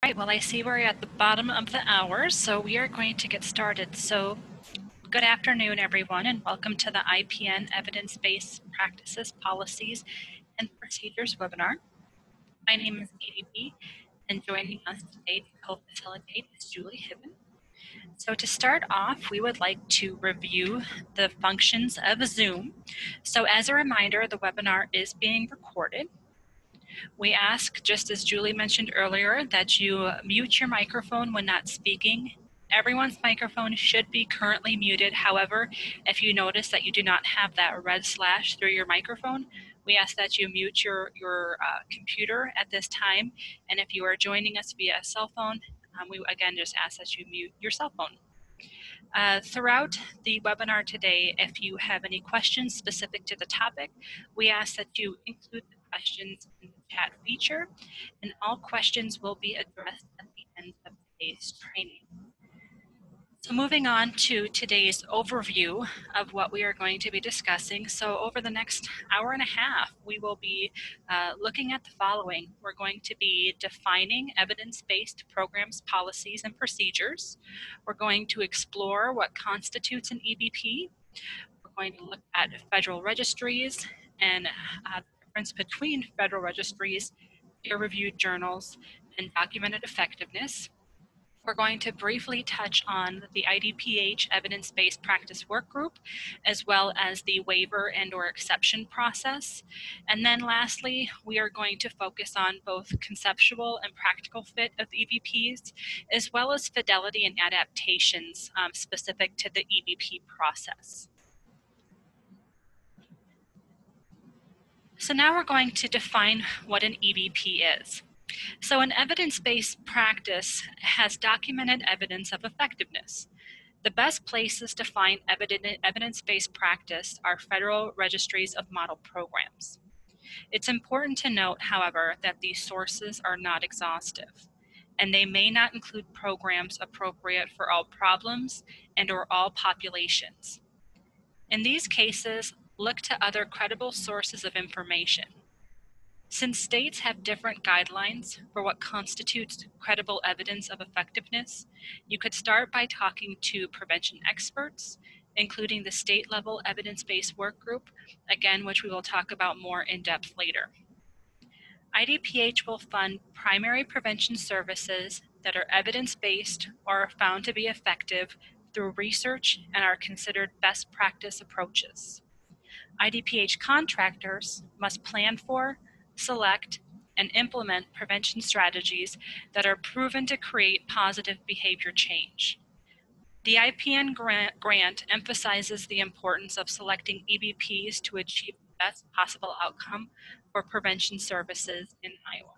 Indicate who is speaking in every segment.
Speaker 1: Right, well, I see we're at the bottom of the hour, so we are going to get started. So, good afternoon, everyone, and welcome to the IPN Evidence-Based Practices, Policies, and Procedures webinar. My name is Katie B., and joining us today to co-facilitate is Julie Hibben. So to start off, we would like to review the functions of Zoom. So as a reminder, the webinar is being recorded. We ask, just as Julie mentioned earlier, that you mute your microphone when not speaking. Everyone's microphone should be currently muted. However, if you notice that you do not have that red slash through your microphone, we ask that you mute your computer at this time. And if you are joining us via cell phone, we again just ask that you mute your cell phone. Throughout the webinar today, if you have any questions specific to the topic, we ask that you include the questions in the chat feature, and all questions will be addressed at the end of today's training. So moving on to today's overview of what we are going to be discussing. So over the next hour and a half, we will be looking at the following. We're going to be defining evidence-based programs, policies, and procedures. We're going to explore what constitutes an EBP. We're going to look at federal registries and the difference between federal registries, peer-reviewed journals, and documented effectiveness. We're going to briefly touch on the IDPH Evidence-Based Practice Workgroup, as well as the waiver and/or exception process. And then lastly, we are going to focus on both conceptual and practical fit of EBPs, as well as fidelity and adaptations specific to the EBP process. So now we're going to define what an EBP is. So an evidence-based practice has documented evidence of effectiveness. The best places to find evidence-based practice are federal registries of model programs. It's important to note, however, that these sources are not exhaustive, and they may not include programs appropriate for all problems and/or all populations. In these cases, look to other credible sources of information. Since states have different guidelines for what constitutes credible evidence of effectiveness, you could start by talking to prevention experts, including the state-level evidence-based work group, again, which we will talk about more in depth later. IDPH will fund primary prevention services that are evidence-based or are found to be effective through research and are considered best practice approaches. IDPH contractors must plan for, select, and implement prevention strategies that are proven to create positive behavior change. The IPN grant emphasizes the importance of selecting EBPs to achieve the best possible outcome for prevention services in Iowa.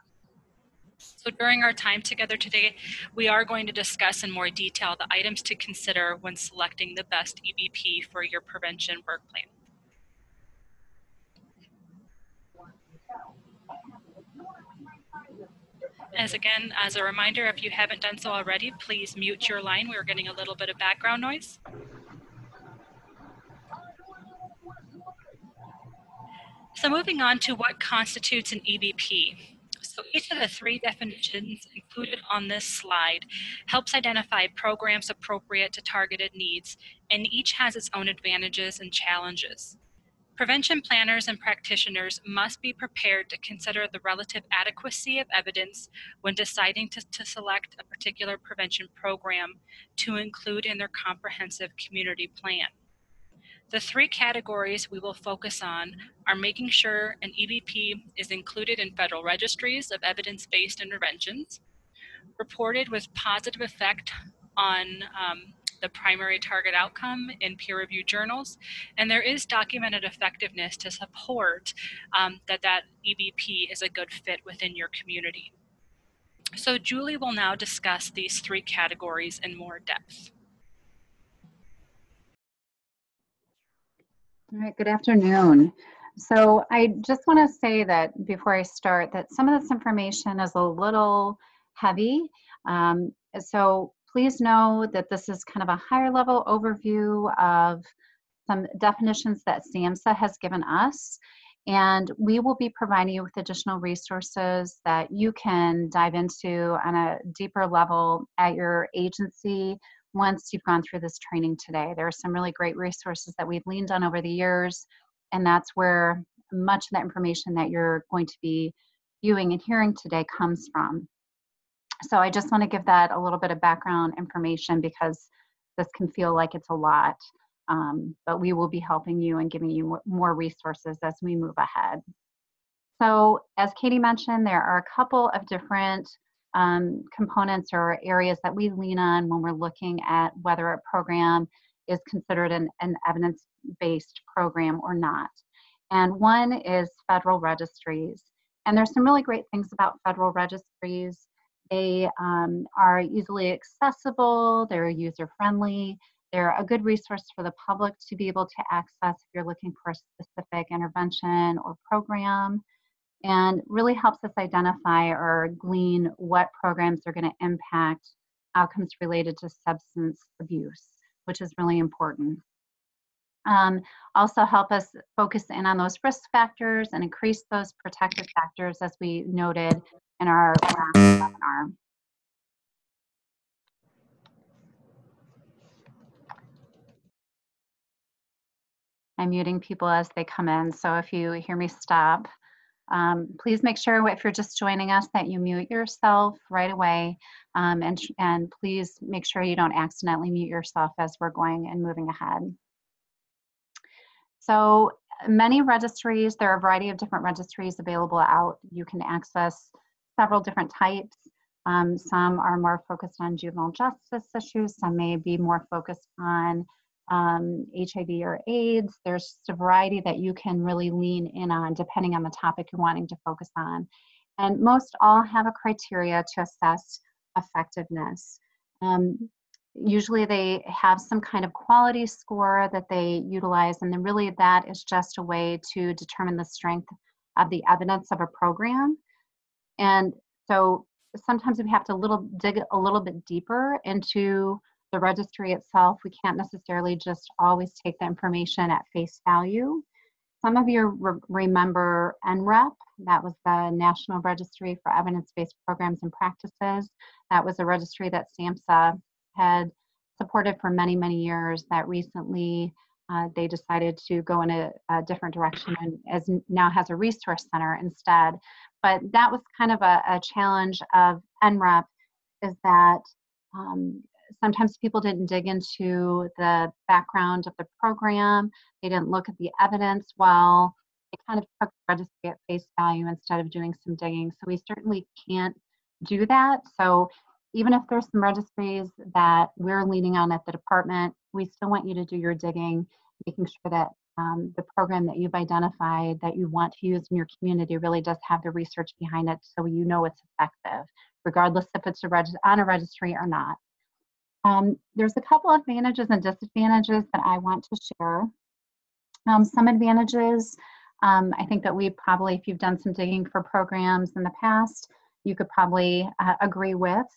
Speaker 1: So during our time together today, we are going to discuss in more detail the items to consider when selecting the best EBP for your prevention work plan. As a reminder, if you haven't done so already, please mute your line. We were getting a little bit of background noise. So moving on to what constitutes an EBP. So each of the three definitions included on this slide helps identify programs appropriate to targeted needs, and each has its own advantages and challenges. Prevention planners and practitioners must be prepared to consider the relative adequacy of evidence when deciding to select a particular prevention program to include in their comprehensive community plan. The three categories we will focus on are making sure an EBP is included in federal registries of evidence-based interventions, reported with positive effect on the primary target outcome in peer-reviewed journals, and there is documented effectiveness to support that EBP is a good fit within your community. So Julie will now discuss these three categories in more depth.
Speaker 2: All right, good afternoon. So I just want to say that before I start that some of this information is a little heavy. So please know that this is kind of a higher level overview of some definitions that SAMHSA has given us. And we will be providing you with additional resources that you can dive into on a deeper level at your agency once you've gone through this training today. There are some really great resources that we've leaned on over the years, and that's where much of that information that you're going to be viewing and hearing today comes from. So I just want to give that a little bit of background information because this can feel like it's a lot, but we will be helping you and giving you more resources as we move ahead. So as Katie mentioned, there are a couple of different components or areas that we lean on when we're looking at whether a program is considered an evidence-based program or not. And one is federal registries. And there's some really great things about federal registries. They are easily accessible, they're user-friendly, they're a good resource for the public to be able to access if you're looking for a specific intervention or program, and really helps us identify or glean what programs are going to impact outcomes related to substance abuse, which is really important. Also help us focus in on those risk factors and increase those protective factors as we noted in our last webinar. I'm muting people as they come in, so if you hear me stop, please make sure if you're just joining us that you mute yourself right away, and please make sure you don't accidentally mute yourself as we're going and moving ahead. So many registries, there are a variety of different registries available out. You can access several different types. Some are more focused on juvenile justice issues. Some may be more focused on HIV or AIDS. There's just a variety that you can really lean in on depending on the topic you're wanting to focus on. And most all have a criteria to assess effectiveness. Usually they have some kind of quality score that they utilize, and then really that is just a way to determine the strength of the evidence of a program. And so sometimes we have to dig a little bit deeper into the registry itself. We can't necessarily just always take the information at face value. Some of you remember NREP. That was the National Registry for Evidence-Based Programs and Practices. That was a registry that SAMHSA had supported for many, many years, that recently they decided to go in a different direction and now has a resource center instead. But that was kind of a challenge of NREP, is that sometimes people didn't dig into the background of the program. They didn't look at the evidence well. They kind of took the registry at face value instead of doing some digging. So we certainly can't do that. So even if there's some registries that we're leaning on at the department, we still want you to do your digging, making sure that the program that you've identified that you want to use in your community really does have the research behind it, so you know it's effective, regardless if it's on a registry or not. There's a couple of advantages and disadvantages that I want to share. Some advantages, I think that we probably, if you've done some digging for programs in the past, you could probably agree with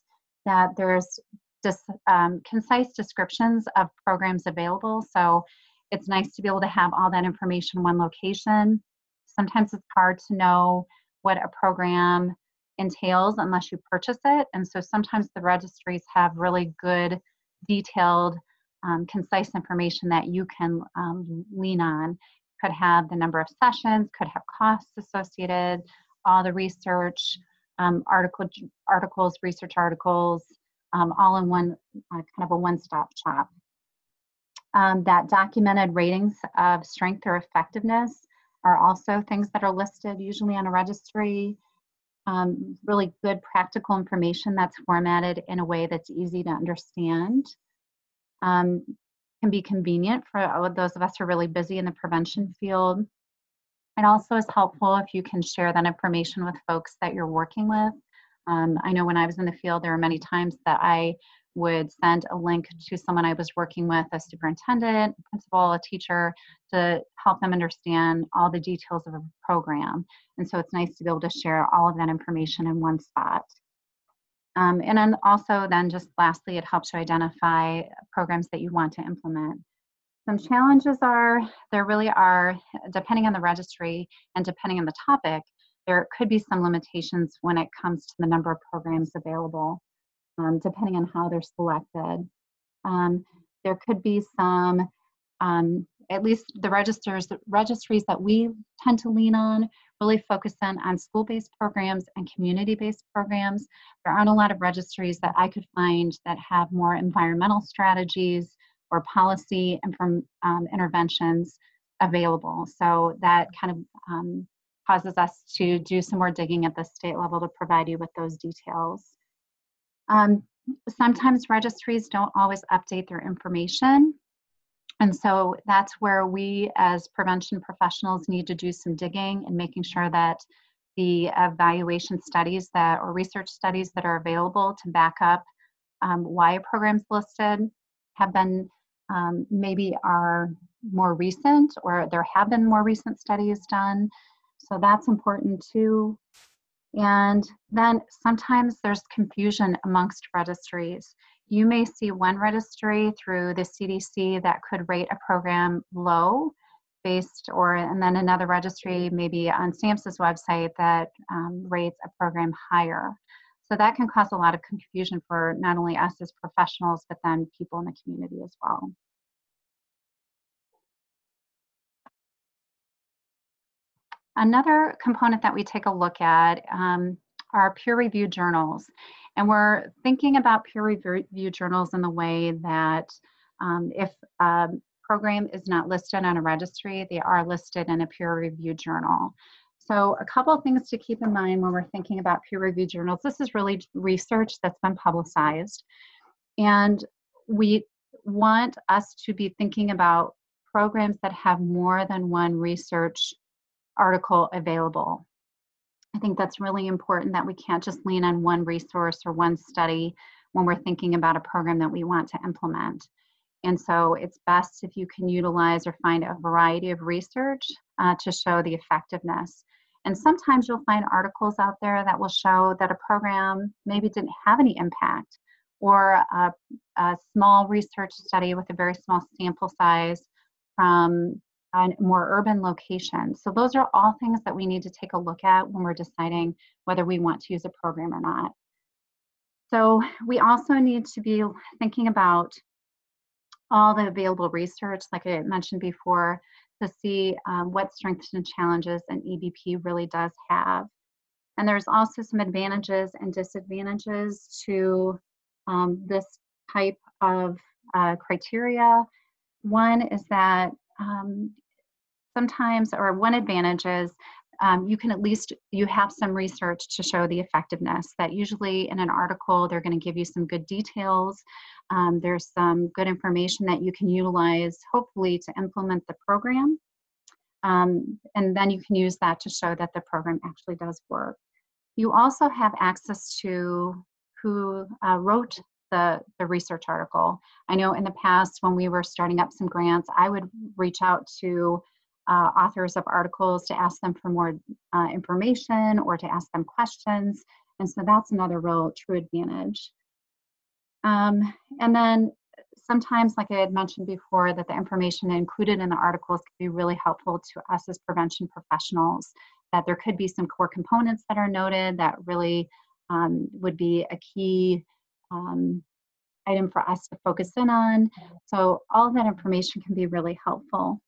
Speaker 2: that there's just concise descriptions of programs available. So it's nice to be able to have all that information in one location. Sometimes it's hard to know what a program entails unless you purchase it. And so sometimes the registries have really good, detailed, concise information that you can lean on. Could have the number of sessions, could have costs associated, all the research, articles, research articles, all in one, kind of a one-stop shop. That documented ratings of strength or effectiveness are also things that are listed usually on a registry. Really good practical information that's formatted in a way that's easy to understand. Can be convenient for those of us who are really busy in the prevention field. It also is helpful if you can share that information with folks that you're working with. I know when I was in the field, there were many times that I would send a link to someone I was working with, a superintendent, a principal, a teacher, to help them understand all the details of a program. And so it's nice to be able to share all of that information in one spot. And then also then just lastly, it helps you identify programs that you want to implement. Some challenges are, there really are, depending on the registry and depending on the topic, there could be some limitations when it comes to the number of programs available, depending on how they're selected. There could be some, at least the registries that we tend to lean on really focus on school-based programs and community-based programs. There aren't a lot of registries that I could find that have more environmental strategies or policy and from interventions available. So that kind of causes us to do some more digging at the state level to provide you with those details. Sometimes registries don't always update their information. And so that's where we as prevention professionals need to do some digging and making sure that the evaluation studies that or research studies that are available to back up why a program's listed have been maybe are more recent, or there have been more recent studies done. So that's important too. And then sometimes there's confusion amongst registries. You may see one registry through the CDC that could rate a program low based, and then another registry maybe on SAMHSA's website that rates a program higher. So that can cause a lot of confusion for not only us as professionals, but then people in the community as well. Another component that we take a look at are peer-reviewed journals. And we're thinking about peer-reviewed journals in the way that if a program is not listed on a registry, they are listed in a peer-reviewed journal. So a couple of things to keep in mind when we're thinking about peer-reviewed journals. This is really research that's been publicized. And we want us to be thinking about programs that have more than one research article available. I think that's really important, that we can't just lean on one resource or one study when we're thinking about a program that we want to implement. And so it's best if you can utilize or find a variety of research to show the effectiveness. And sometimes you'll find articles out there that will show that a program maybe didn't have any impact, or a small research study with a very small sample size from a more urban location. So those are all things that we need to take a look at when we're deciding whether we want to use a program or not. So we also need to be thinking about all the available research, like I mentioned before, to see what strengths and challenges an EBP really does have. And there's also some advantages and disadvantages to this type of criteria. One is that sometimes, or one advantage is you can at least, you have some research to show the effectiveness. That usually in an article, they're going to give you some good details. There's some good information that you can utilize, hopefully, to implement the program. And then you can use that to show that the program actually does work. You also have access to who wrote the research article. I know in the past when we were starting up some grants, I would reach out to authors of articles to ask them for more information or to ask them questions. And so that's another real true advantage. And then sometimes, like I had mentioned before, that the information included in the articles can be really helpful to us as prevention professionals, that there could be some core components that are noted that really would be a key item for us to focus in on. So all of that information can be really helpful.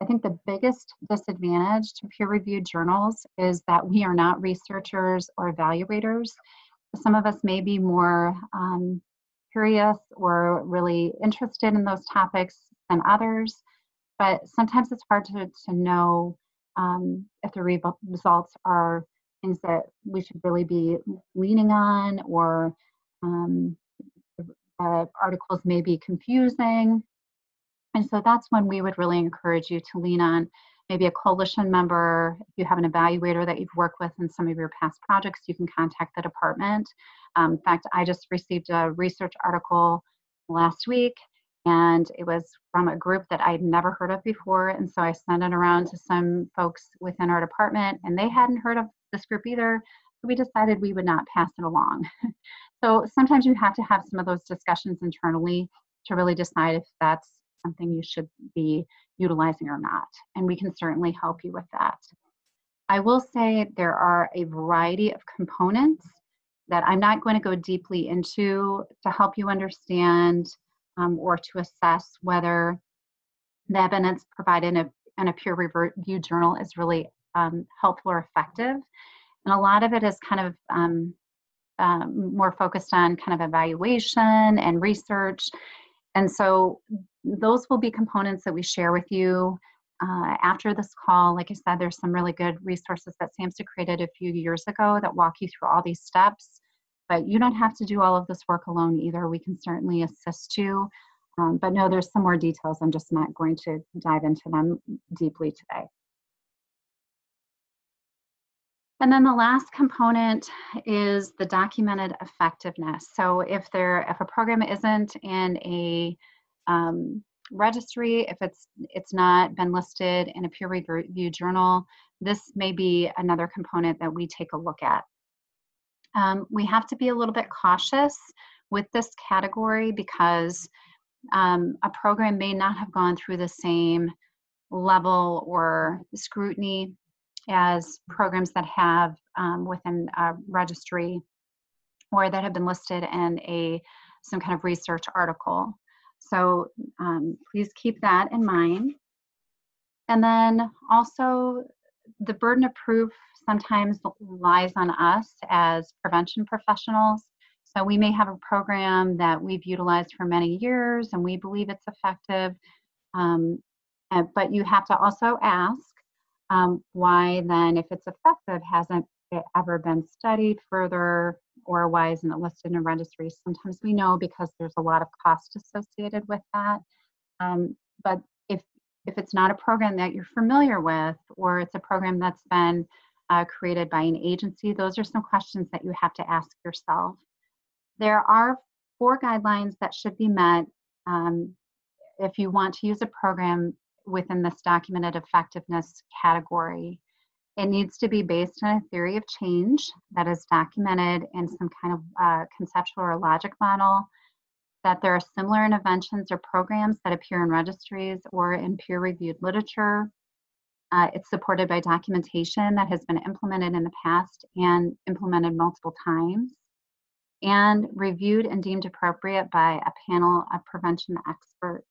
Speaker 2: I think the biggest disadvantage to peer-reviewed journals is that we are not researchers or evaluators. Some of us may be more curious or really interested in those topics than others, but sometimes it's hard to know if the results are things that we should really be leaning on, or articles may be confusing. And so that's when we would really encourage you to lean on maybe a coalition member. If you have an evaluator that you've worked with in some of your past projects, you can contact the department. In fact, I just received a research article last week, and it was from a group that I'd never heard of before. And so I sent it around to some folks within our department, and they hadn't heard of this group either. So we decided we would not pass it along. So sometimes you have to have some of those discussions internally to really decide if that's something you should be utilizing or not. And we can certainly help you with that. I will say there are a variety of components that I'm not going to go deeply into to help you understand or to assess whether the evidence provided in a peer-reviewed journal is really helpful or effective. And a lot of it is kind of more focused on kind of evaluation and research. And so those will be components that we share with you after this call. Like I said, there's some really good resources that SAMHSA created a few years ago that walk you through all these steps. But you don't have to do all of this work alone either. We can certainly assist you. But no, there's some more details. I'm just not going to dive into them deeply today. And then the last component is the documented effectiveness. So if a program isn't in a registry, if it's not been listed in a peer-reviewed journal, this may be another component that we take a look at. We have to be a little bit cautious with this category because a program may not have gone through the same level or scrutiny as programs that have within a registry or that have been listed in some kind of research article. So please keep that in mind. And then also the burden of proof sometimes lies on us as prevention professionals. So we may have a program that we've utilized for many years and we believe it's effective, but you have to also ask why then, if it's effective, hasn't it ever been studied further, or why isn't it listed in a registry? Sometimes we know because there's a lot of cost associated with that. But if it's not a program that you're familiar with, or it's a program that's been created by an agency, those are some questions that you have to ask yourself. There are 4 guidelines that should be met if you want to use a program within this documented effectiveness category. It needs to be based on a theory of change that is documented in some kind of conceptual or logic model, that there are similar interventions or programs that appear in registries or in peer-reviewed literature. It's supported by documentation that has been implemented in the past and implemented multiple times, and reviewed and deemed appropriate by a panel of prevention experts.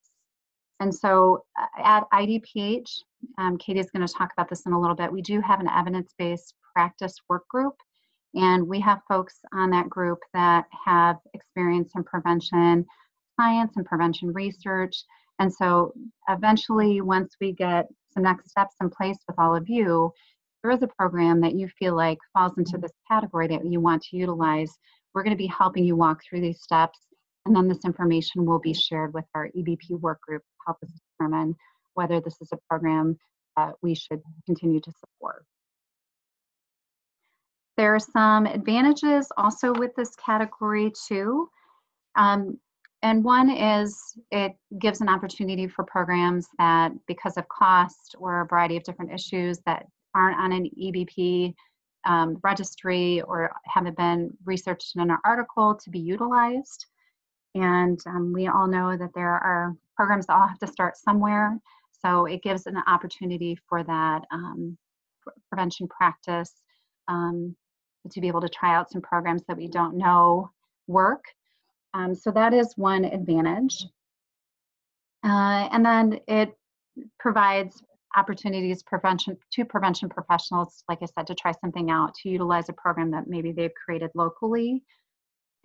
Speaker 2: And so at IDPH, Katie is going to talk about this in a little bit, we do have an evidence-based practice work group, and we have folks on that group that have experience in prevention science and prevention research. And so eventually, once we get some next steps in place with all of you, there is a program that you feel like falls into this category that you want to utilize. We're going to be helping you walk through these steps, and then this information will be shared with our EBP work group to help us determine whether this is a program that we should continue to support. There are some advantages also with this category too. And one is it gives an opportunity for programs that, because of cost or a variety of different issues, that aren't on an EBP registry or haven't been researched in an article, to be utilized. And we all know that there are programs that all have to start somewhere. So it gives an opportunity for that prevention practice to be able to try out some programs that we don't know work. So that is one advantage. And then it provides opportunities to prevention professionals, like I said, to try something out, to utilize a program that maybe they've created locally.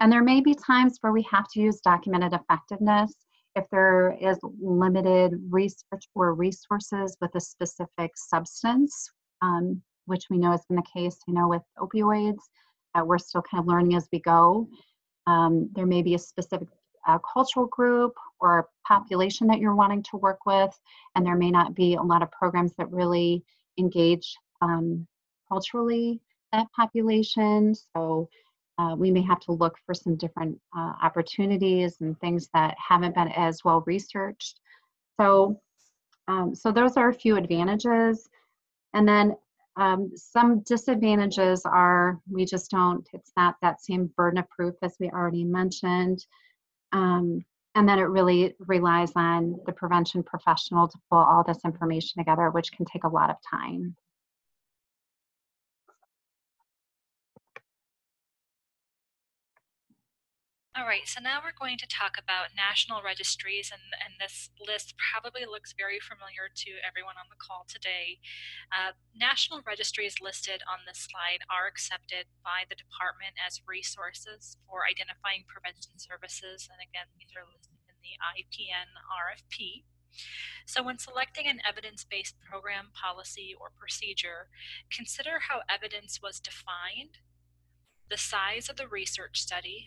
Speaker 2: And there may be times where we have to use documented effectiveness if there is limited research or resources with a specific substance, which we know has been the case, with opioids. We're still kind of learning as we go. There may be a specific cultural group or population that you're wanting to work with, and there may not be a lot of programs that really engage culturally that population. So we may have to look for some different opportunities and things that haven't been as well researched. So those are a few advantages. And then some disadvantages are it's not that same burden of proof as we already mentioned. And then it really relies on the prevention professional to pull all this information together, which can take a lot of time.
Speaker 1: All right, so now we're going to talk about national registries, and this list probably looks very familiar to everyone on the call today. National registries listed on this slide are accepted by the department as resources for identifying prevention services, and again, these are listed in the IPN RFP. So when selecting an evidence-based program, policy, or procedure, consider how evidence was defined, the size of the research study,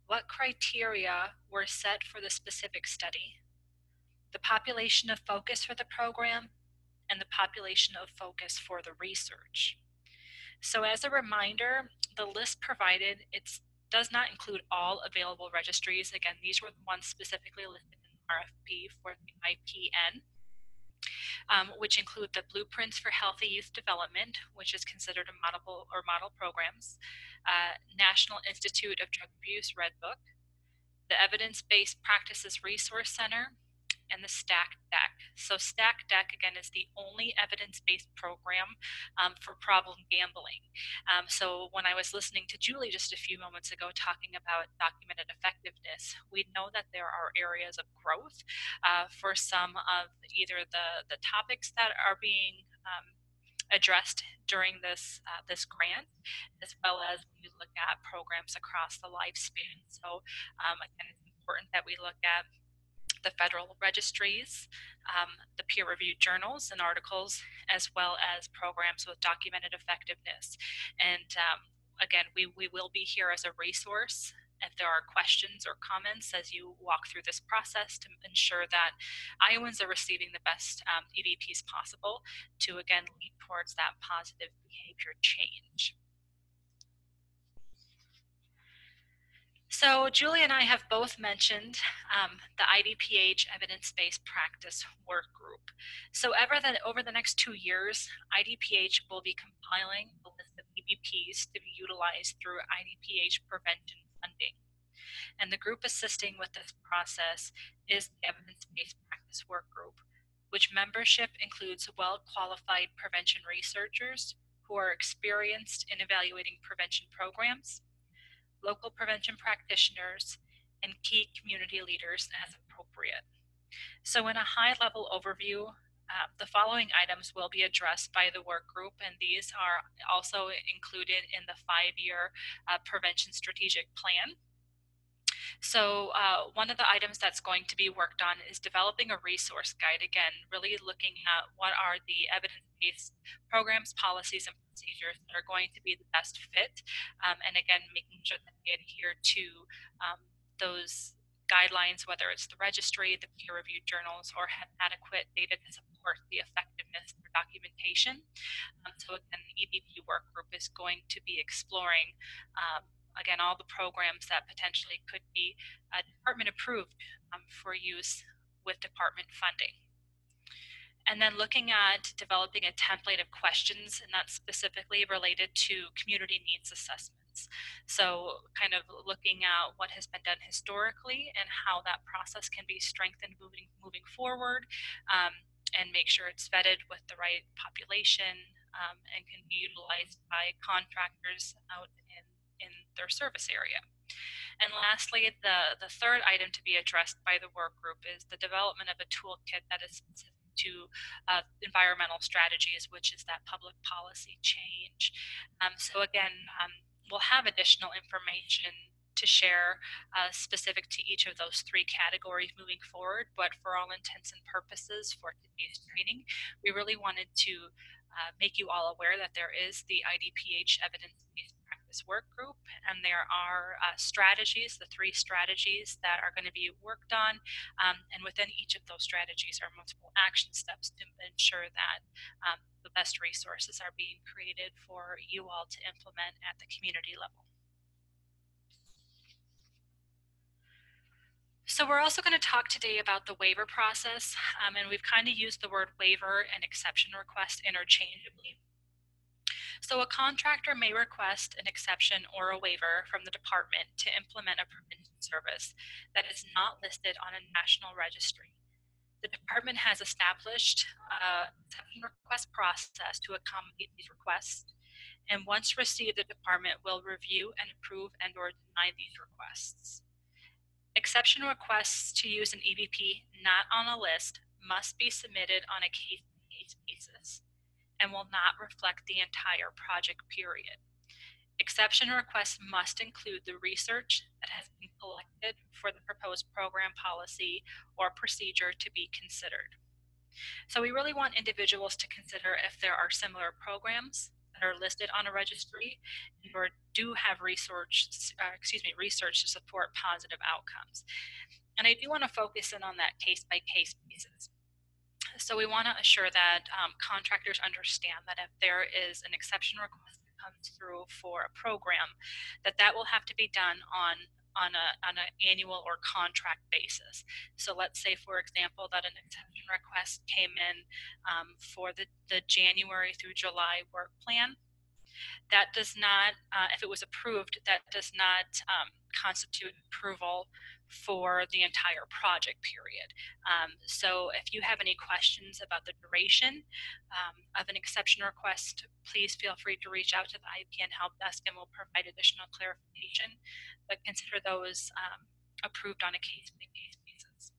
Speaker 1: what criteria were set for the specific study, the population of focus for the program, and the population of focus for the research. So as a reminder, the list provided does not include all available registries. Again, these were the ones specifically listed in the RFP for the IPN. Which include the Blueprints for Healthy Youth Development, which is considered a model programs, National Institute of Drug Abuse Red Book, the Evidence-Based Practices Resource Center, and the STACK Deck. So STACK Deck, again, is the only evidence-based program for problem gambling. So when I was listening to Julie just a few moments ago talking about documented effectiveness, we know that there are areas of growth for some of either the topics that are being addressed during this grant, as well as when you look at programs across the lifespan. So again, it's important that we look at the federal registries, the peer-reviewed journals and articles, as well as programs with documented effectiveness. And again, we will be here as a resource if there are questions or comments as you walk through this process to ensure that Iowans are receiving the best EVPs possible to, again, lead towards that positive behavior change. So Julie and I have both mentioned the IDPH Evidence-Based Practice Work Group. So over the next 2 years, IDPH will be compiling a list of EVPs to be utilized through IDPH prevention funding. And the group assisting with this process is the Evidence-Based Practice Work Group, which membership includes well-qualified prevention researchers who are experienced in evaluating prevention programs, local prevention practitioners, and key community leaders as appropriate. So in a high-level overview, the following items will be addressed by the work group, and these are also included in the 5-year prevention strategic plan. So one of the items that's going to be worked on is developing a resource guide, again, really looking at what are the evidence-based programs, policies, and procedures that are going to be the best fit, and again, making sure that they adhere to those guidelines, whether it's the registry, the peer-reviewed journals, or have adequate data to support the effectiveness for documentation. So again, the EVP work group is going to be exploring again, all the programs that potentially could be department approved for use with department funding. And then looking at developing a template of questions, and that's specifically related to community needs assessments. So kind of looking at what has been done historically and how that process can be strengthened moving forward, and make sure it's vetted with the right population and can be utilized by contractors out in their service area. And lastly, the third item to be addressed by the work group is the development of a toolkit that is specific to environmental strategies, which is that public policy change. So again, we'll have additional information to share specific to each of those 3 categories moving forward, but for all intents and purposes for today's training, we really wanted to make you all aware that there is the IDPH Evidence-Based Practice Work Group, and there are strategies, the 3 strategies that are going to be worked on, and within each of those strategies are multiple action steps to ensure that the best resources are being created for you all to implement at the community level. So we're also going to talk today about the waiver process, and we've kind of used the word waiver and exception request interchangeably. So a contractor may request an exception or a waiver from the department to implement a prevention service that is not listed on a national registry. The department has established a exception request process to accommodate these requests, and once received, the department will review and approve and/or deny these requests. Exception requests to use an EVP not on a list must be submitted on a case-by-case basis and will not reflect the entire project period. Exception requests must include the research that has been collected for the proposed program, policy, or procedure to be considered. So we really want individuals to consider if there are similar programs that are listed on a registry or do have research to support positive outcomes. And I do want to focus in on that case-by-case basis. So we want to assure that contractors understand that if there is an exception request that comes through for a program, that will have to be done on an annual or contract basis. So let's say, for example, that an exception request came in for the January through July work plan. That does not, if it was approved, that does not constitute approval for the entire project period. So if you have any questions about the duration of an exception request, please feel free to reach out to the IPN Help Desk and we'll provide additional clarification, but consider those approved on a case-by-case basis.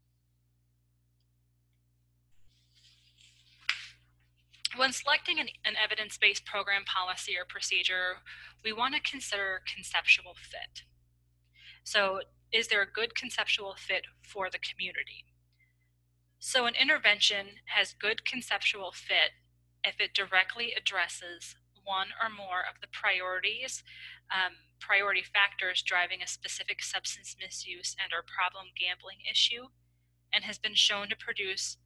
Speaker 1: When selecting an evidence-based program, policy, or procedure, we want to consider conceptual fit. So is there a good conceptual fit for the community? So an intervention has good conceptual fit if it directly addresses one or more of the priority factors driving a specific substance misuse and or problem gambling issue, and has been shown to produce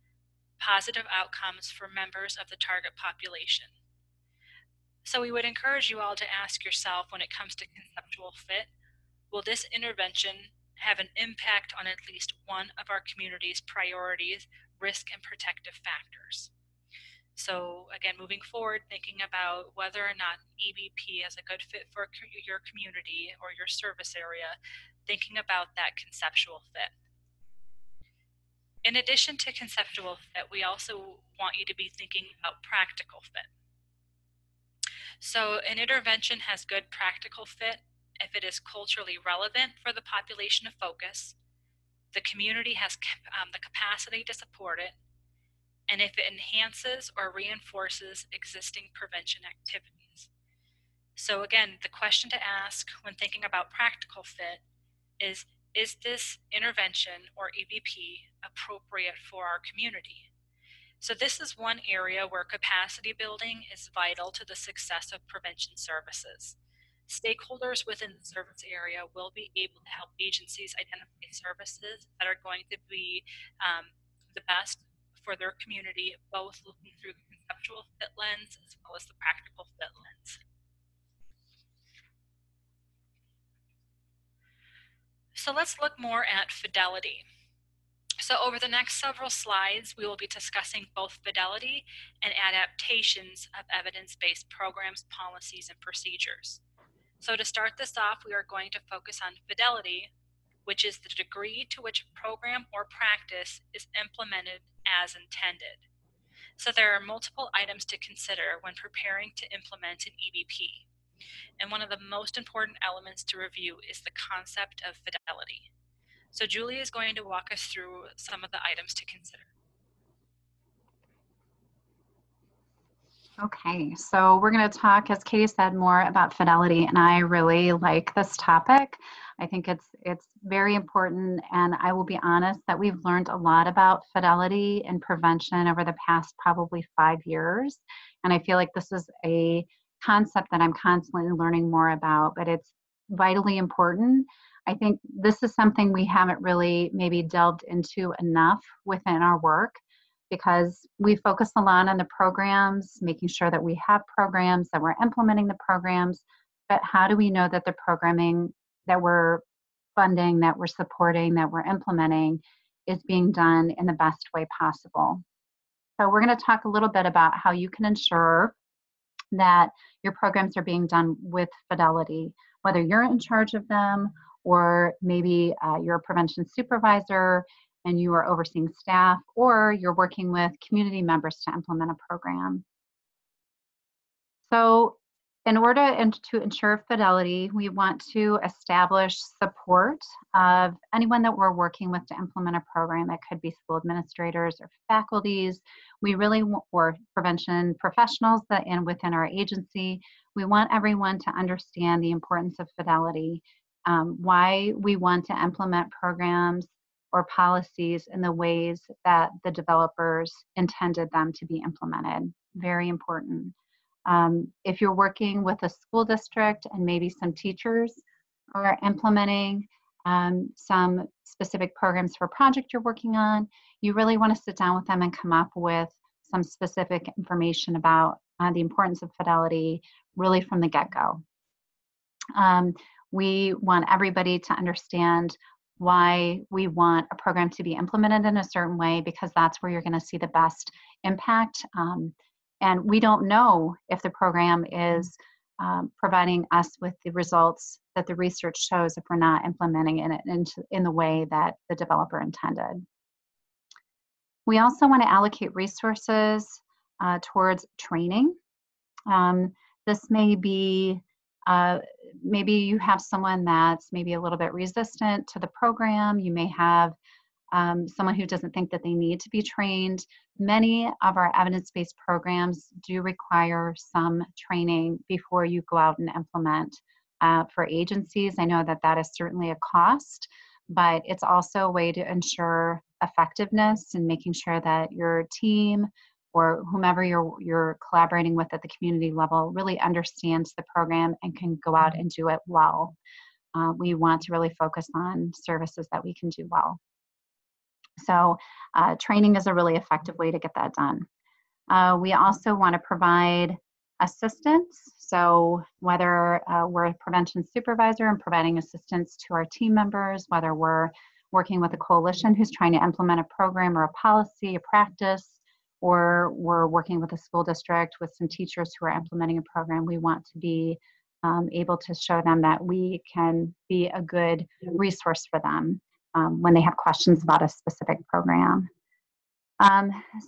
Speaker 1: positive outcomes for members of the target population. So we would encourage you all to ask yourself, when it comes to conceptual fit, will this intervention have an impact on at least one of our community's priorities, risk, and protective factors? So again, moving forward, thinking about whether or not EVP is a good fit for your community or your service area, thinking about that conceptual fit. In addition to conceptual fit, we also want you to be thinking about practical fit. So an intervention has good practical fit if it is culturally relevant for the population of focus, the community has the capacity to support it, and if it enhances or reinforces existing prevention activities. So again, the question to ask when thinking about practical fit is this intervention or EVP appropriate for our community? So this is one area where capacity building is vital to the success of prevention services. Stakeholders within the service area will be able to help agencies identify services that are going to be the best for their community, both looking through the conceptual fit lens as well as the practical fit lens. So let's look more at fidelity. So over the next several slides, we will be discussing both fidelity and adaptations of evidence-based programs, policies, and procedures. So to start this off, we are going to focus on fidelity, which is the degree to which a program or practice is implemented as intended. So there are multiple items to consider when preparing to implement an EVP. And one of the most important elements to review is the concept of fidelity. So Julie is going to walk us through some of the items to consider.
Speaker 2: Okay, so we're going to talk, as Katie said, more about fidelity, and I really like this topic. I think it's very important, and I will be honest that we've learned a lot about fidelity and prevention over the past probably 5 years, and I feel like this is a concept that I'm constantly learning more about, but it's vitally important. I think this is something we haven't really maybe delved into enough within our work, because we focus a lot on the programs, making sure that we have programs, that we're implementing the programs, but how do we know that the programming that we're funding, that we're supporting, that we're implementing is being done in the best way possible? So we're going to talk a little bit about how you can ensure that your programs are being done with fidelity, whether you're in charge of them or maybe you're a prevention supervisor and you are overseeing staff, or you're working with community members to implement a program. So in order to ensure fidelity, we want to establish support of anyone that we're working with to implement a program. It could be school administrators or faculties. We really want, or prevention professionals within our agency. We want everyone to understand the importance of fidelity, why we want to implement programs or policies in the ways that the developers intended them to be implemented. Very important. If you're working with a school district and maybe some teachers are implementing some specific programs for a project you're working on, you really want to sit down with them and come up with some specific information about the importance of fidelity really from the get-go. We want everybody to understand why we want a program to be implemented in a certain way, because that's where you're going to see the best impact. And we don't know if the program is providing us with the results that the research shows if we're not implementing it in the way that the developer intended. We also want to allocate resources towards training. This may be, maybe you have someone that's maybe a little bit resistant to the program. You may have someone who doesn't think that they need to be trained. Many of our evidence-based programs do require some training before you go out and implement. For agencies, I know that that is certainly a cost, but it's also a way to ensure effectiveness and making sure that your team or whomever you're collaborating with at the community level really understands the program and can go out and do it well. We want to really focus on services that we can do well. So training is a really effective way to get that done. We also want to provide assistance. So whether we're a prevention supervisor and providing assistance to our team members, whether we're working with a coalition who's trying to implement a program or a policy, a practice, or we're working with a school district with some teachers who are implementing a program, we want to be able to show them that we can be a good resource for them when they have questions about a specific program.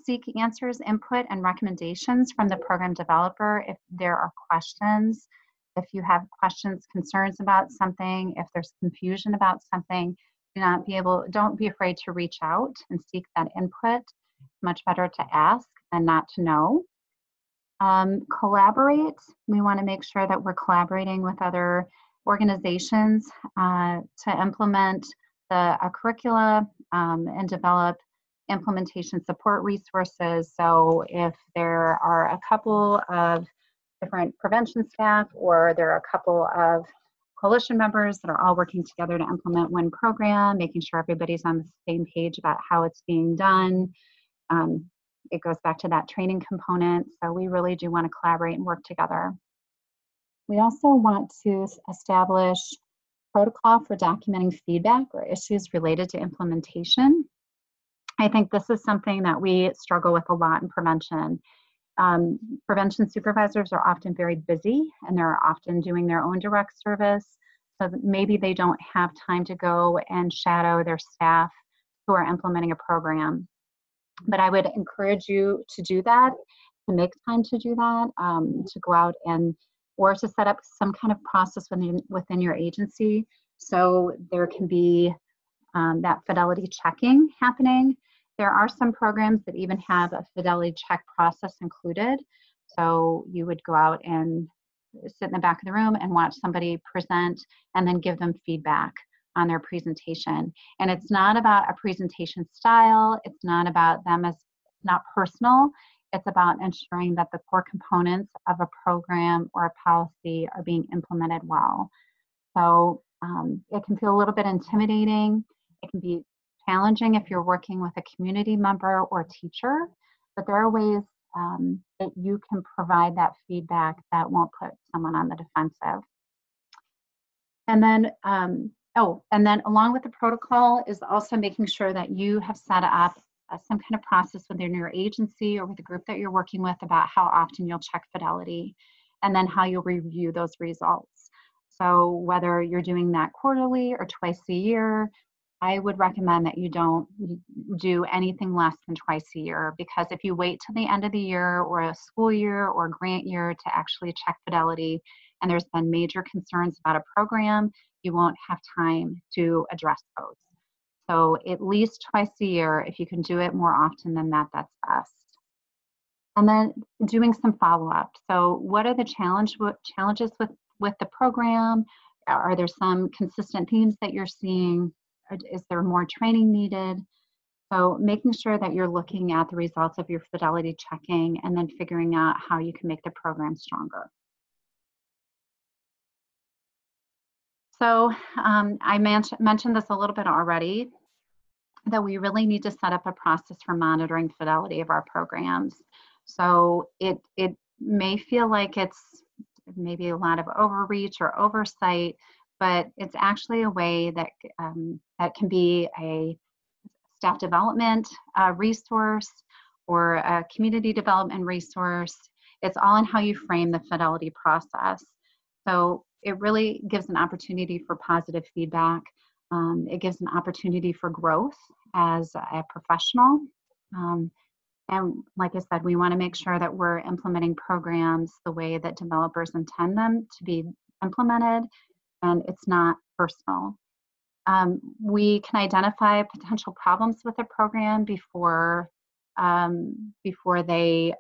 Speaker 2: Seek answers, input, and recommendations from the program developer if there are questions. If you have questions, concerns about something, if there's confusion about something, don't be afraid to reach out and seek that input. It's much better to ask than not to know. Collaborate. We want to make sure that we're collaborating with other organizations to implement the curricula and develop implementation support resources. So if there are a couple of different prevention staff or there are a couple of coalition members that are all working together to implement one program, making sure everybody's on the same page about how it's being done. It goes back to that training component. So we really do want to collaborate and work together. We also want to establish protocol for documenting feedback or issues related to implementation. I think this is something that we struggle with a lot in prevention. Prevention supervisors are often very busy and they're often doing their own direct service. So that maybe they don't have time to go and shadow their staff who are implementing a program. But I would encourage you to do that, to make time to do that, to go out or to set up some kind of process within your agency so there can be that fidelity checking happening. There are some programs that even have a fidelity check process included. So you would go out and sit in the back of the room and watch somebody present and then give them feedback on their presentation. And it's not about a presentation style. It's not about them as not personal. It's about ensuring that the core components of a program or a policy are being implemented well. So it can feel a little bit intimidating. It can be challenging if you're working with a community member or teacher, but there are ways that you can provide that feedback that won't put someone on the defensive. And then, and then along with the protocol is also making sure that you have set up some kind of process within your agency or with the group that you're working with about how often you'll check fidelity. and then how you'll review those results. So whether you're doing that quarterly or twice a year, I would recommend that you don't do anything less than twice a year, because if you wait till the end of the year or a school year or grant year to actually check fidelity, and there's been major concerns about a program, you won't have time to address those. So at least twice a year. If you can do it more often than that, that's best. And then doing some follow-up. So what are the challenges with the program? Are there some consistent themes that you're seeing? Is there more training needed? So making sure that you're looking at the results of your fidelity checking and then figuring out how you can make the program stronger. So I mentioned this a little bit already, that we really need to set up a process for monitoring fidelity of our programs. So it may feel like it's maybe a lot of overreach or oversight, but it's actually a way that that can be a staff development resource or a community development resource. It's all in how you frame the fidelity process. So it really gives an opportunity for positive feedback. It gives an opportunity for growth as a professional. And like I said, we want to make sure that we're implementing programs the way that developers intend them to be implemented, and it's not personal. We can identify potential problems with a program before they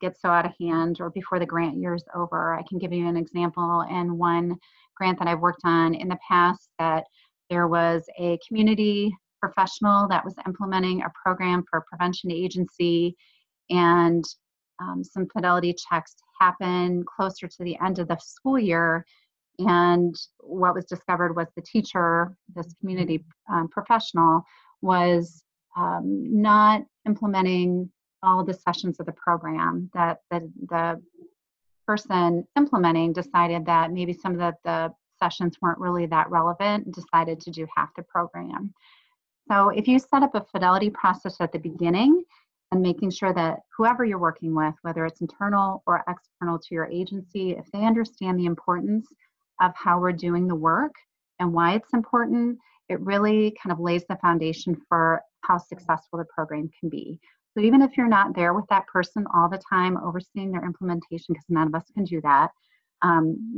Speaker 2: get so out of hand or before the grant year is over. I can give you an example in one grant that I've worked on in the past, that there was a community professional that was implementing a program for a prevention agency, and some fidelity checks happened closer to the end of the school year. And what was discovered was the teacher, this community professional, was not implementing all the sessions of the program. That the person implementing decided that maybe some of the sessions weren't really that relevant and decided to do half the program. So if you set up a fidelity process at the beginning and making sure that whoever you're working with, whether it's internal or external to your agency, if they understand the importance of how we're doing the work and why it's important, it really kind of lays the foundation for how successful the program can be. So even if you're not there with that person all the time overseeing their implementation, because none of us can do that,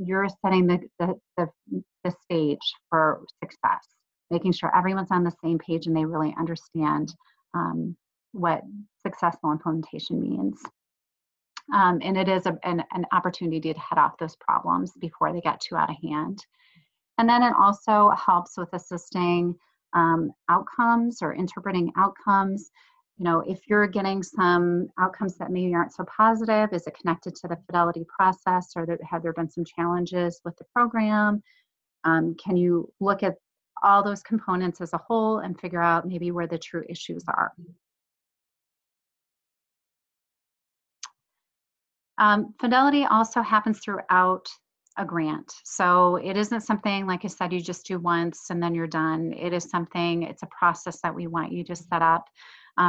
Speaker 2: you're setting the stage for success, making sure everyone's on the same page and they really understand what successful implementation means. And it is an opportunity to head off those problems before they get too out of hand. And then it also helps with assisting outcomes or interpreting outcomes. You know, if you're getting some outcomes that maybe aren't so positive, is it connected to the fidelity process, or have there been some challenges with the program? Can you look at all those components as a whole and figure out maybe where the true issues are? Fidelity also happens throughout a grant. So it isn't something, like I said, you just do once and then you're done. It is something, it's a process that we want you to set up.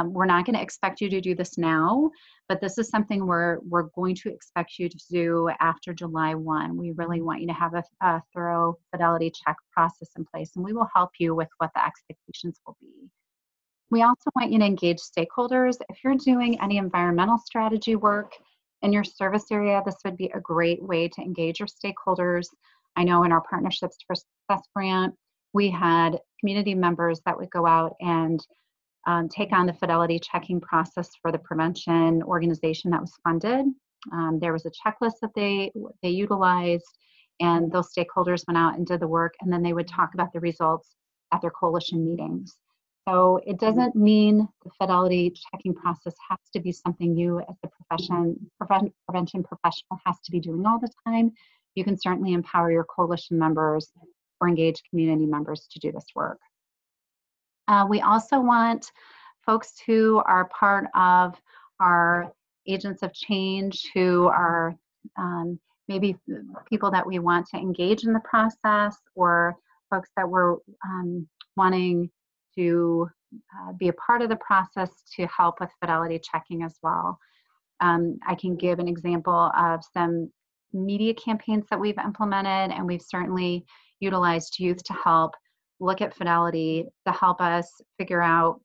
Speaker 2: We're not going to expect you to do this now, but this is something we're going to expect you to do after July 1. We really want you to have a thorough fidelity check process in place, and we will help you with what the expectations will be. We also want you to engage stakeholders. If you're doing any environmental strategy work in your service area, this would be a great way to engage your stakeholders. I know in our Partnerships for Success grant, we had community members that would go out and take on the fidelity checking process for the prevention organization that was funded. There was a checklist that they utilized, and those stakeholders went out and did the work, and then they would talk about the results at their coalition meetings. So it doesn't mean the fidelity checking process has to be something you as the prevention professional has to be doing all the time. You can certainly empower your coalition members or engage community members to do this work. We also want folks who are part of our agents of change, who are maybe people that we want to engage in the process, or folks that we're wanting to be a part of the process to help with fidelity checking as well. I can give an example of some media campaigns that we've implemented, and we've certainly utilized youth to help look at fidelity, to help us figure out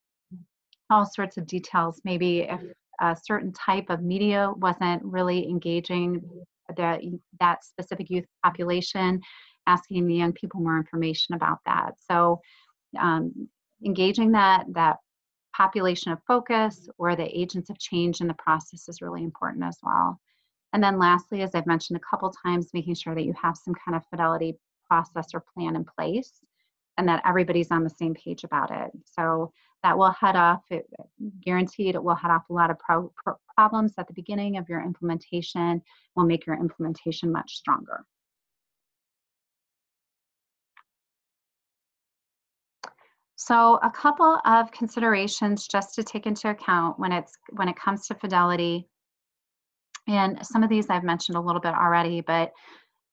Speaker 2: all sorts of details. Maybe if a certain type of media wasn't really engaging that specific youth population, asking the young people more information about that. So engaging that population of focus or the agents of change in the process is really important as well. And then lastly, as I've mentioned a couple times, making sure that you have some kind of fidelity process or plan in place and that everybody's on the same page about it. So that will head off, guaranteed it will head off a lot of problems at the beginning of your implementation, will make your implementation much stronger. So a couple of considerations just to take into account when it comes to fidelity. And some of these I've mentioned a little bit already, but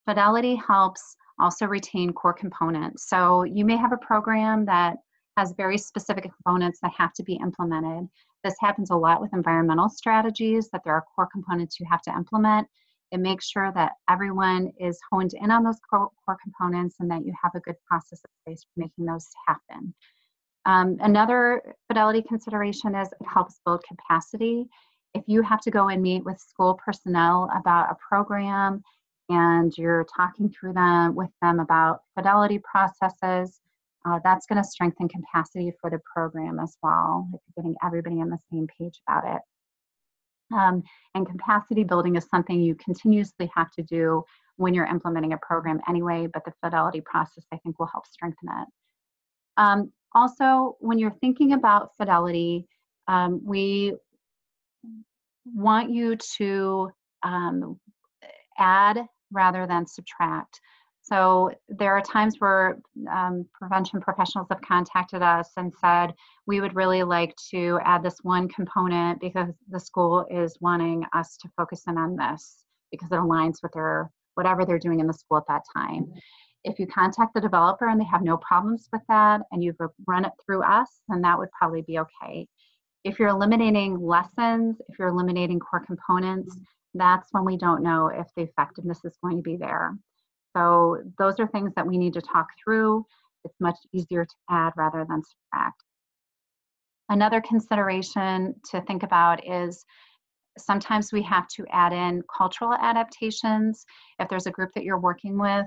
Speaker 2: fidelity helps also retain core components. So you may have a program that has very specific components that have to be implemented. This happens a lot with environmental strategies, that there are core components you have to implement. It makes sure that everyone is honed in on those core components and that you have a good process in place for making those happen. Another fidelity consideration is it helps build capacity. If you have to go and meet with school personnel about a program and you're talking through with them about fidelity processes, that's going to strengthen capacity for the program as well, if you're getting everybody on the same page about it. And capacity building is something you continuously have to do when you're implementing a program anyway, but the fidelity process, I think, will help strengthen it. Also, when you're thinking about fidelity, we want you to add rather than subtract. So there are times where prevention professionals have contacted us and said, we would really like to add this one component because the school is wanting us to focus in on this because it aligns with whatever they're doing in the school at that time. If you contact the developer and they have no problems with that and you've run it through us, then that would probably be okay. If you're eliminating lessons, if you're eliminating core components, that's when we don't know if the effectiveness is going to be there. So those are things that we need to talk through. It's much easier to add rather than subtract. Another consideration to think about is sometimes we have to add in cultural adaptations. If there's a group that you're working with,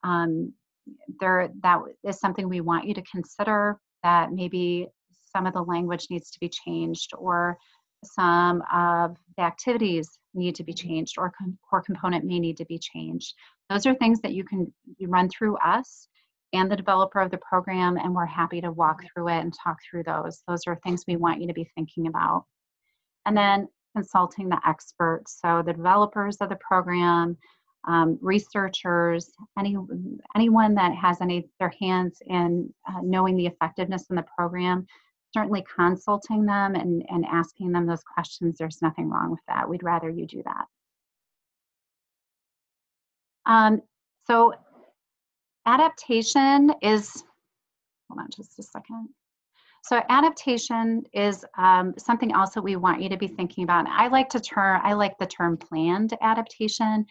Speaker 2: that is something we want you to consider, that maybe some of the language needs to be changed or some of the activities need to be changed or core component may need to be changed. Those are things that you run through us and the developer of the program, and we're happy to walk through it and talk through those. Those are things we want you to be thinking about. And then consulting the experts, so the developers of the program, researchers, anyone that has their hands in knowing the effectiveness in the program, certainly consulting them and asking them those questions. There's nothing wrong with that. We'd rather you do that. So adaptation is, hold on just a second. So adaptation is something else that we want you to be thinking about. I like the term planned adaptation.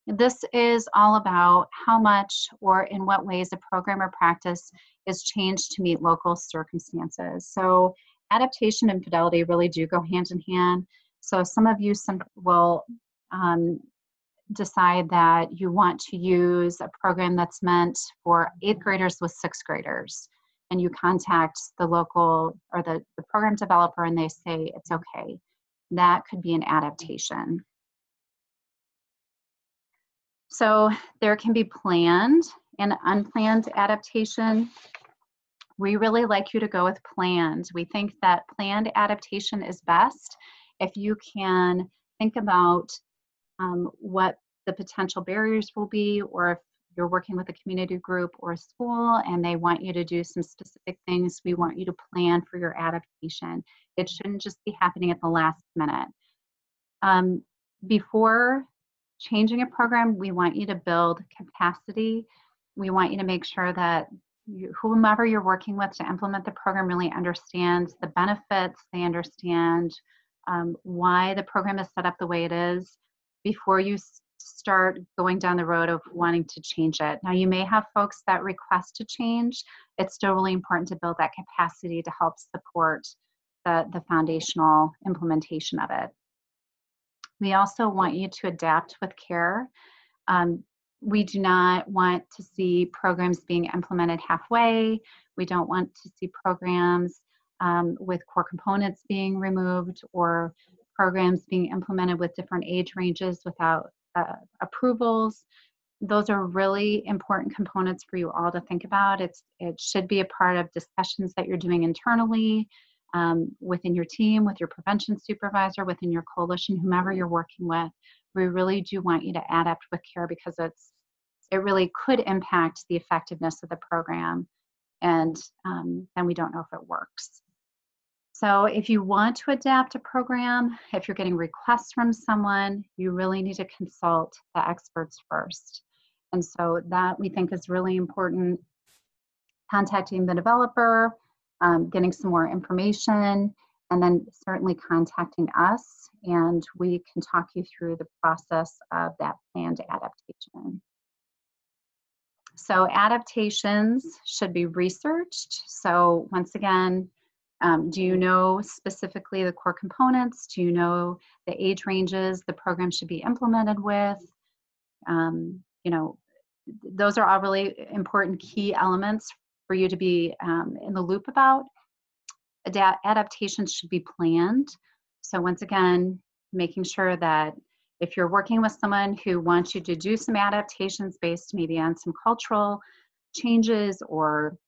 Speaker 2: This is all about how much or in what ways a program or practice is changed to meet local circumstances. So adaptation and fidelity really do go hand in hand. So some of you will decide that you want to use a program that's meant for 8th graders with 6th graders. And you contact the local or the program developer and they say it's okay. That could be an adaptation. So there can be planned and unplanned adaptation. We really like you to go with planned. We think that planned adaptation is best if you can think about what the potential barriers will be, or if you're working with a community group or a school and they want you to do some specific things, we want you to plan for your adaptation. It shouldn't just be happening at the last minute. Before changing a program, we want you to build capacity. We want you to make sure that whomever you're working with to implement the program really understands the benefits, they understand why the program is set up the way it is before you start going down the road of wanting to change it. Now, you may have folks that request to change. It's still really important to build that capacity to help support the foundational implementation of it. We also want you to adapt with care. We do not want to see programs being implemented halfway. We don't want to see programs with core components being removed, or programs being implemented with different age ranges without approvals. Those are really important components for you all to think about. It should be a part of discussions that you're doing internally, within your team, with your prevention supervisor, within your coalition, whomever you're working with. We really do want you to adapt with care, because it really could impact the effectiveness of the program, and then we don't know if it works. So if you want to adapt a program, if you're getting requests from someone, you really need to consult the experts first. And so that, we think, is really important. Contacting the developer, getting some more information, and then certainly contacting us, and we can talk you through the process of that planned adaptation. So adaptations should be researched. So once again, do you know specifically the core components? Do you know the age ranges the program should be implemented with? You know, those are all really important key elements for you to be in the loop about. Adaptations should be planned. So once again, making sure that if you're working with someone who wants you to do some adaptations based maybe on some cultural changes, or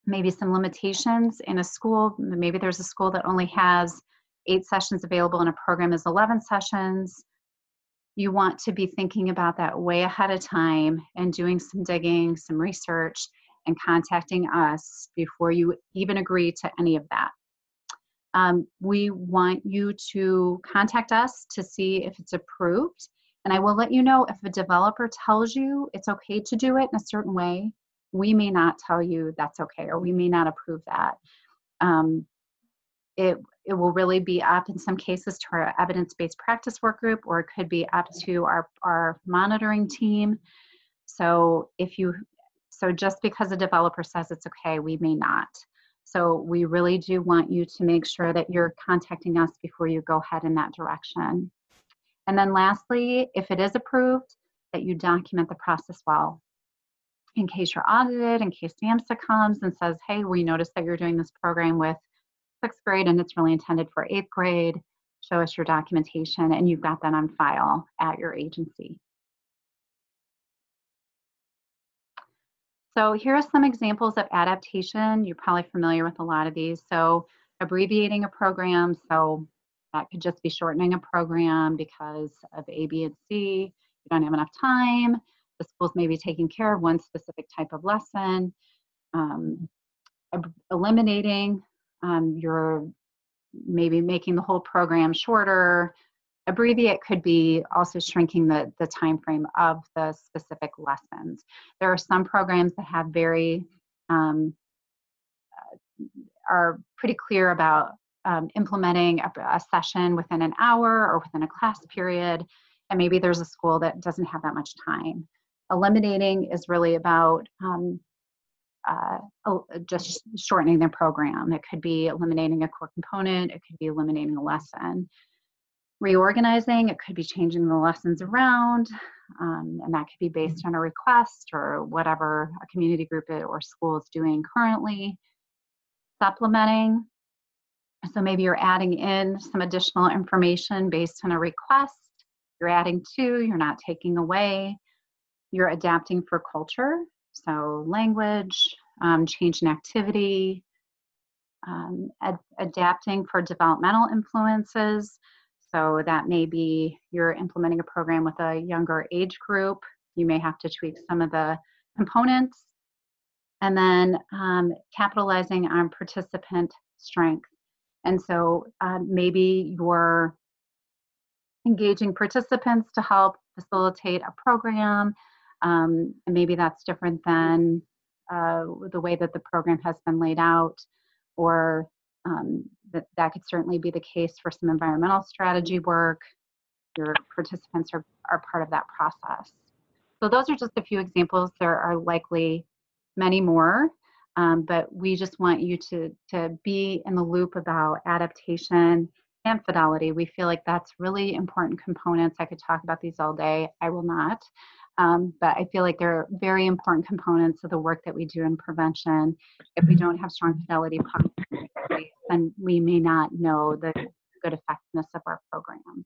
Speaker 2: maybe some limitations in a school, maybe there's a school that only has 8 sessions available and a program is 11 sessions, you want to be thinking about that way ahead of time and doing some digging, some research, and contacting us before you even agree to any of that. We want you to contact us to see if it's approved. And I will let you know, if a developer tells you it's okay to do it in a certain way, we may not tell you that's okay, or we may not approve that. It will really be up in some cases to our evidence-based practice work group, or it could be up to our monitoring team. So just because a developer says it's okay, we may not. So we really do want you to make sure that you're contacting us before you go ahead in that direction. And then lastly, if it is approved, that you document the process well. In case you're audited, in case SAMHSA comes and says, hey, we noticed that you're doing this program with 6th grade and it's really intended for 8th grade, show us your documentation, and you've got that on file at your agency. So here are some examples of adaptation. You're probably familiar with a lot of these. So abbreviating a program, so that could just be shortening a program because of A, B, and C. You don't have enough time. The school's maybe taking care of one specific type of lesson. Eliminating, you're maybe making the whole program shorter. Abbreviate could be also shrinking the time frame of the specific lessons. There are some programs that have are pretty clear about implementing a session within an hour or within a class period, and maybe there's a school that doesn't have that much time. Eliminating is really about just shortening their program. It could be eliminating a core component, it could be eliminating a lesson. Reorganizing, it could be changing the lessons around, and that could be based on a request or whatever a community group or school is doing currently. Supplementing, so maybe you're adding in some additional information based on a request. You're adding to, you're not taking away. You're adapting for culture, so language, change in activity, adapting for developmental influences. So that may be you're implementing a program with a younger age group. You may have to tweak some of the components. And then capitalizing on participant strength. And so maybe you're engaging participants to help facilitate a program. And maybe that's different than the way that the program has been laid out, or that could certainly be the case for some environmental strategy work. your participants are part of that process. So those are just a few examples. There are likely many more, but we just want you to be in the loop about adaptation and fidelity. We feel like that's really important components. I could talk about these all day. I will not. But I feel like they're very important components of the work that we do in prevention. If we don't have strong fidelity policies, then we may not know the good effectiveness of our programs.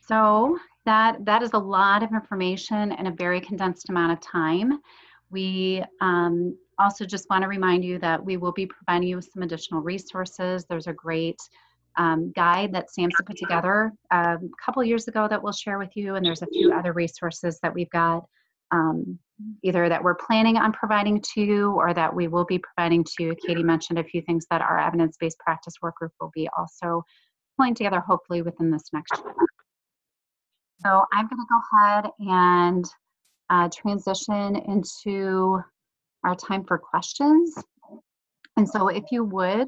Speaker 2: So that is a lot of information in a very condensed amount of time. We also just want to remind you that we will be providing you with some additional resources. There's a great guide that SAMHSA put together a couple years ago that we'll share with you, and there's a few other resources that we've got either that we're planning on providing to you or that we will be providing to you. Katie mentioned a few things that our evidence-based practice work group will be also pulling together hopefully within this next year. So I'm going to go ahead and transition into our time for questions. And so if you would,